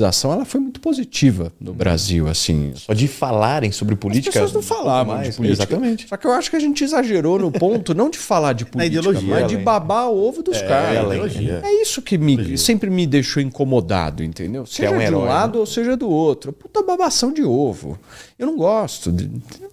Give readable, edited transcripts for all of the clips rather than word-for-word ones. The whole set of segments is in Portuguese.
politização ela foi muito positiva no Brasil, assim. Só de falarem sobre política... As pessoas não falavam mais de política. Exatamente. Só que eu acho que a gente exagerou no ponto, não de falar de política, ideologia, mas de babar o ovo dos caras. É isso que sempre me deixou incomodado, entendeu? Seja de um lado ou seja do outro. Puta babação de ovo. Eu não gosto.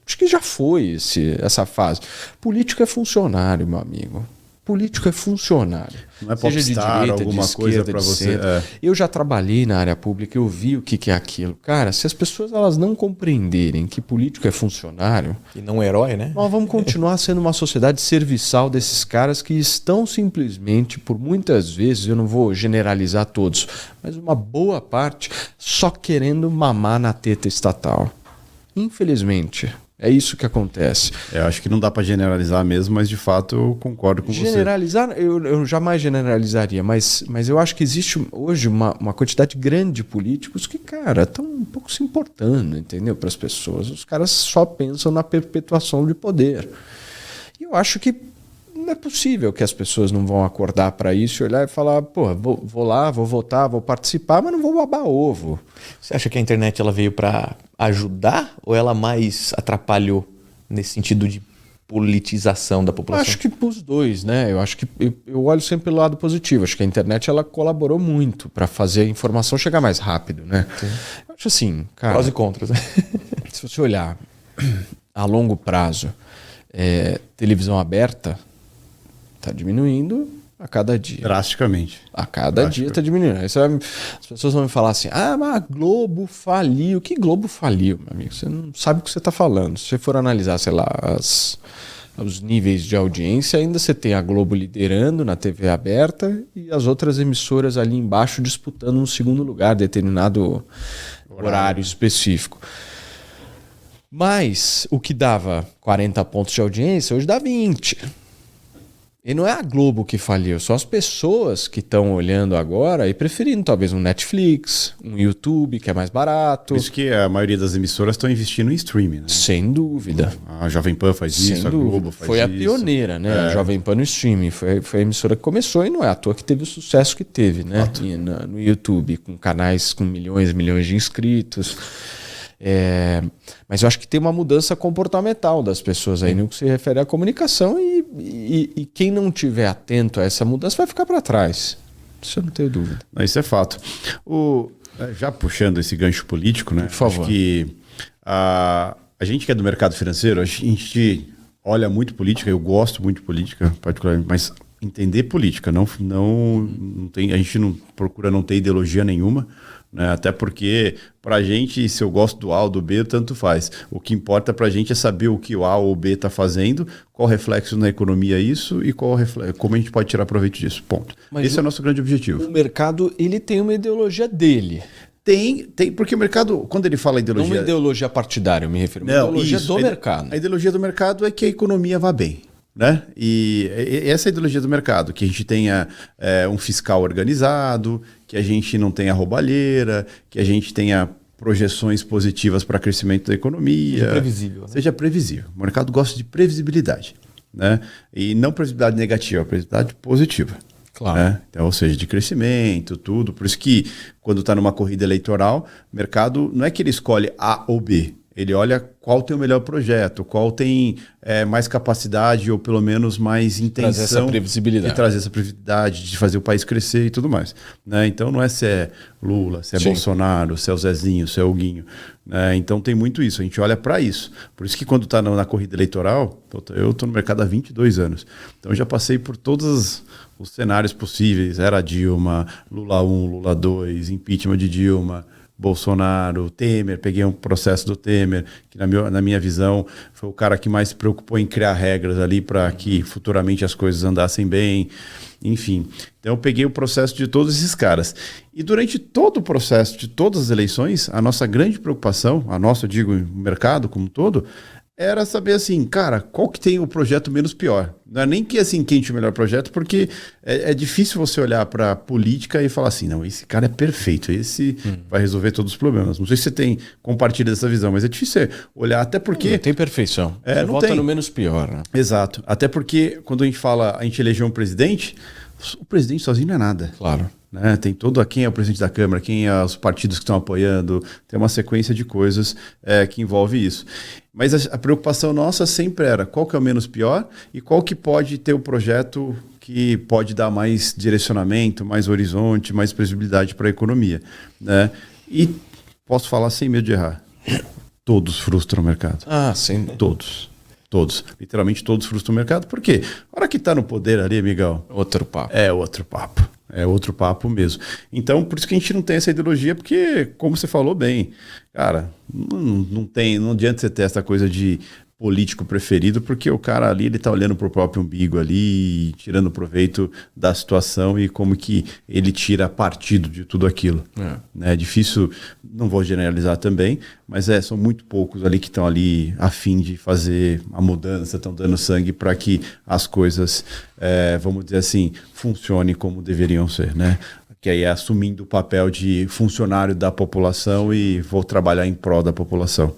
Acho que já foi essa fase. Político é funcionário, meu amigo. Político é funcionário. Não é seja de direita, alguma de esquerda, coisa para de você. centro. Eu já trabalhei na área pública, eu vi o que é aquilo. Cara, se as pessoas elas não compreenderem que político é funcionário... E não herói, né? Nós vamos continuar sendo uma sociedade serviçal desses caras que estão simplesmente, por muitas vezes, eu não vou generalizar todos, mas uma boa parte só querendo mamar na teta estatal. Infelizmente... É isso que acontece. Eu acho que não dá para generalizar mesmo, mas de fato eu concordo com você. Generalizar, eu jamais generalizaria, mas eu acho que existe hoje uma quantidade grande de políticos que, cara, estão um pouco se importando, entendeu? Para as pessoas. Os caras só pensam na perpetuação de poder. E eu acho que não é possível que as pessoas não vão acordar para isso e olhar e falar, pô, vou lá, vou votar, vou participar, mas não vou babar ovo. Você acha que a internet ela veio para ajudar ou ela mais atrapalhou nesse sentido de politização da população? Eu acho que os dois, né? Eu acho que eu olho sempre pelo lado positivo. Acho que a internet ela colaborou muito para fazer a informação chegar mais rápido, né? Sim. Eu acho assim, cara... Prós e contras, né? Se você olhar a longo prazo, televisão aberta está diminuindo a cada dia. Drasticamente. A cada dia está diminuindo. Aí as pessoas vão me falar assim, mas a Globo faliu. Que Globo faliu, meu amigo? Você não sabe o que você está falando. Se você for analisar, sei lá, os níveis de audiência, ainda você tem a Globo liderando na TV aberta e as outras emissoras ali embaixo disputando um segundo lugar, determinado horário específico. Mas o que dava 40 pontos de audiência, hoje dá 20. E não é a Globo que faliu, são as pessoas que estão olhando agora e preferindo talvez um Netflix, um YouTube, que é mais barato. Por isso que a maioria das emissoras estão investindo em streaming, né? Sem dúvida. A Jovem Pan faz isso, a Globo faz isso. Foi a pioneira, né? A Jovem Pan no streaming. Foi a emissora que começou e não é à toa que teve o sucesso que teve, né? No YouTube, com canais com milhões e milhões de inscritos. Mas eu acho que tem uma mudança comportamental das pessoas aí no que se refere à comunicação e quem não estiver atento a essa mudança vai ficar para trás. Isso eu não tenho dúvida. Isso é fato. Já puxando esse gancho político, né? Por favor. Acho que a gente que é do mercado financeiro, a gente olha muito política, eu gosto muito de política, particularmente, mas entender política, não tem, a gente não procura não ter ideologia nenhuma. Né? Até porque, pra gente, se eu gosto do A ou do B, tanto faz. O que importa pra gente é saber o que o A ou o B está fazendo, qual reflexo na economia isso e como a gente pode tirar proveito disso. Ponto. Mas esse é o nosso grande objetivo. O mercado ele tem uma ideologia dele. Tem, porque o mercado, quando ele fala ideologia... Não uma ideologia partidária, eu me refiro. Uma ideologia do mercado. A ideologia do mercado é que a economia vá bem. Né? E essa é a ideologia do mercado, que a gente tenha um fiscal organizado, que a gente não tenha roubalheira, que a gente tenha projeções positivas para crescimento da economia. Seja previsível. Né? Seja previsível. O mercado gosta de previsibilidade. Né? E não previsibilidade negativa, previsibilidade positiva. Claro. Né? Então, ou seja, de crescimento, tudo. Por isso que quando está numa corrida eleitoral, o mercado não é que ele escolhe A ou B. Ele olha qual tem o melhor projeto, qual tem mais capacidade ou pelo menos mais intenção trazer essa previsibilidade. De trazer essa previsibilidade, de fazer o país crescer e tudo mais. Né? Então não é se é Lula, se é Bolsonaro, se é o Zezinho, se é o Guinho. Né? Então tem muito isso, a gente olha para isso. Por isso que quando está na corrida eleitoral, eu estou no mercado há 22 anos, então eu já passei por todos os cenários possíveis. Era Dilma, Lula 1, Lula 2, impeachment de Dilma, Bolsonaro, Temer, peguei um processo do Temer, que na minha visão foi o cara que mais se preocupou em criar regras ali para que futuramente as coisas andassem bem, enfim. Então eu peguei o processo de todos esses caras. E durante todo o processo de todas as eleições, a nossa grande preocupação, eu digo, o mercado como um todo, era saber assim, cara, qual que tem o projeto menos pior. Não é nem que assim, quem tinha o melhor projeto, porque é difícil você olhar para a política e falar assim, não, esse cara é perfeito, esse vai resolver todos os problemas. Não sei se você compartilha dessa visão, mas é difícil você olhar, até porque... Não tem perfeição. Você não vota tem. no menos pior. Né? Exato. Até porque quando a gente fala, a gente elegeu um presidente, o presidente sozinho não é nada. Claro. né? Tem todo quem é o presidente da Câmara, quem é os partidos que estão apoiando, tem uma sequência de coisas que envolve isso. Mas a preocupação nossa sempre era qual que é o menos pior e qual que pode ter o projeto que pode dar mais direcionamento, mais horizonte, mais previsibilidade para a economia, né? E posso falar sem medo de errar, todos frustram o mercado. Sim. Todos. Literalmente todos frustram o mercado. Por quê? A hora que está no poder ali, amigão... Outro papo. É outro papo mesmo. Então, por isso que a gente não tem essa ideologia, porque, como você falou bem, cara, não adianta você ter essa coisa de político preferido, porque o cara ali, ele tá olhando pro próprio umbigo ali, tirando proveito da situação e como que ele tira partido de tudo aquilo. É difícil, não vou generalizar também, mas são muito poucos ali que estão ali a fim de fazer a mudança, estão dando sangue para que as coisas, vamos dizer assim, funcionem como deveriam ser, né? Que aí é assumindo o papel de funcionário da população e vou trabalhar em prol da população.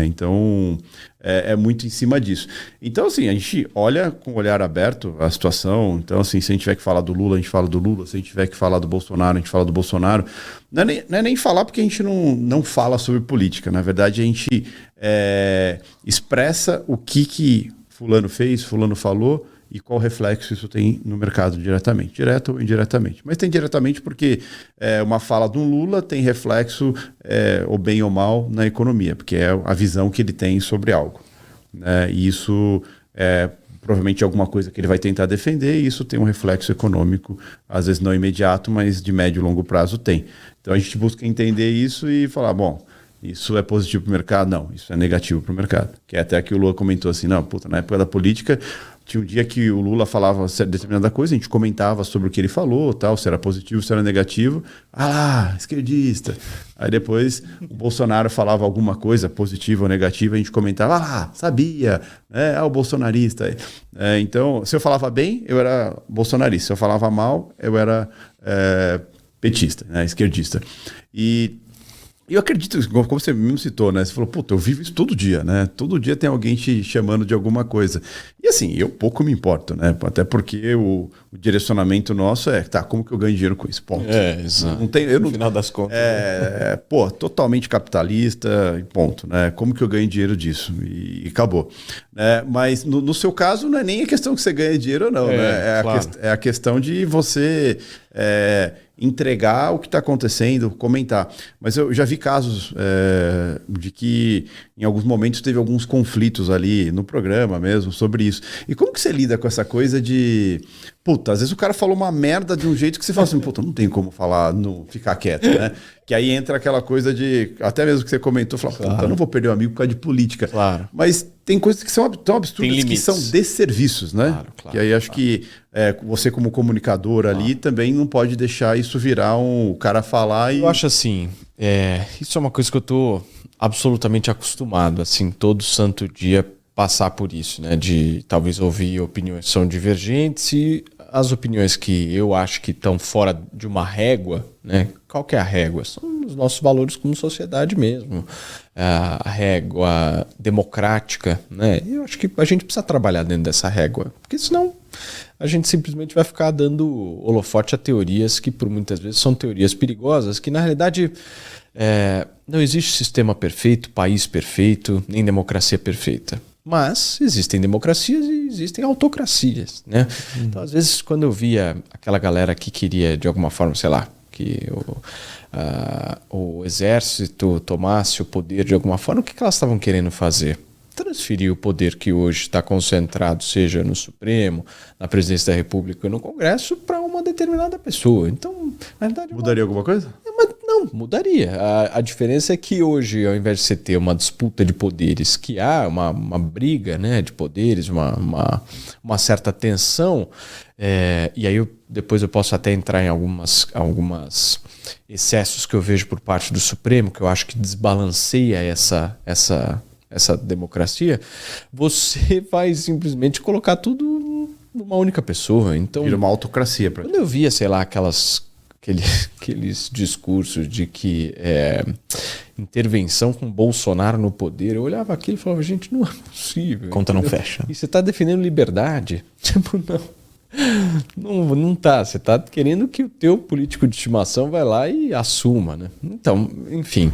Então, é muito em cima disso. Então, assim, a gente olha com o olhar aberto a situação. Então, assim, se a gente tiver que falar do Lula, a gente fala do Lula. Se a gente tiver que falar do Bolsonaro, a gente fala do Bolsonaro. Não é nem falar porque a gente não fala sobre política. Na verdade, a gente expressa o que fulano fez, fulano falou e qual reflexo isso tem no mercado diretamente, direto ou indiretamente. Mas tem diretamente porque uma fala de um Lula tem reflexo, ou bem ou mal, na economia, porque é a visão que ele tem sobre algo. Né? E isso provavelmente é alguma coisa que ele vai tentar defender, e isso tem um reflexo econômico, às vezes não imediato, mas de médio e longo prazo tem. Então a gente busca entender isso e falar, bom, isso é positivo para o mercado? Não, isso é negativo para o mercado. Que é até que o Lula comentou assim, na época da política, tinha um dia que o Lula falava determinada coisa, a gente comentava sobre o que ele falou, tal, se era positivo, se era negativo. Esquerdista. Aí depois o Bolsonaro falava alguma coisa positiva ou negativa, a gente comentava, sabia, o bolsonarista. Então, se eu falava bem, eu era bolsonarista. Se eu falava mal, eu era petista, esquerdista. E eu acredito, como você mesmo citou, né? Você falou, eu vivo isso todo dia, né? Todo dia tem alguém te chamando de alguma coisa. E assim, eu pouco me importo, né? Até porque o direcionamento nosso como que eu ganho dinheiro com isso? Ponto. Exato. No final das contas. Totalmente capitalista e ponto, né? Como que eu ganho dinheiro disso? E acabou. Mas no seu caso, não é nem a questão que você ganha dinheiro ou não, né? Claro. É a questão de você entregar o que está acontecendo, comentar. Mas eu já vi casos de que em alguns momentos teve alguns conflitos ali no programa mesmo sobre isso. E como que você lida com essa coisa de... às vezes o cara falou uma merda de um jeito que você fala assim, não tem como falar, não ficar quieto, né? Que aí entra aquela coisa de... Até mesmo que você comentou, eu não vou perder um amigo por causa de política. Claro. Mas tem coisas que são tão absurdas que são desserviços, né? Claro, que aí acho que você como comunicador ali também não pode deixar isso virar o cara falar e... Eu acho assim, isso é uma coisa que eu tô absolutamente acostumado, assim, todo santo dia passar por isso, né? De talvez ouvir opiniões que são divergentes e as opiniões que eu acho que estão fora de uma régua, né? Qual que é a régua? São os nossos valores como sociedade mesmo. A régua democrática, né? E eu acho que a gente precisa trabalhar dentro dessa régua, porque senão a gente simplesmente vai ficar dando holofote a teorias que por muitas vezes são teorias perigosas, que na realidade não existe sistema perfeito, país perfeito, nem democracia perfeita. Mas existem democracias e existem autocracias, né? Então, às vezes, quando eu via aquela galera que queria, de alguma forma, sei lá, que o exército tomasse o poder de alguma forma, o que elas estavam querendo fazer? Transferir o poder que hoje está concentrado, seja no Supremo, na Presidência da República ou no Congresso, para uma determinada pessoa. Então, na verdade... Mudaria alguma coisa? Não, mudaria. A diferença é que hoje, ao invés de você ter uma disputa de poderes, que há uma briga, né, de poderes, uma certa tensão, e aí depois eu posso até entrar em algumas excessos que eu vejo por parte do Supremo, que eu acho que desbalanceia essa democracia, você vai simplesmente colocar tudo numa única pessoa. Então, vira uma autocracia. Quando eu via, sei lá, aqueles discursos de que intervenção com Bolsonaro no poder, eu olhava aquilo e falava, gente, não é possível. Conta não fecha. E você está defendendo liberdade? Tipo, não. Não tá. Você tá querendo que o teu político de estimação vai lá e assuma, né? Então, enfim.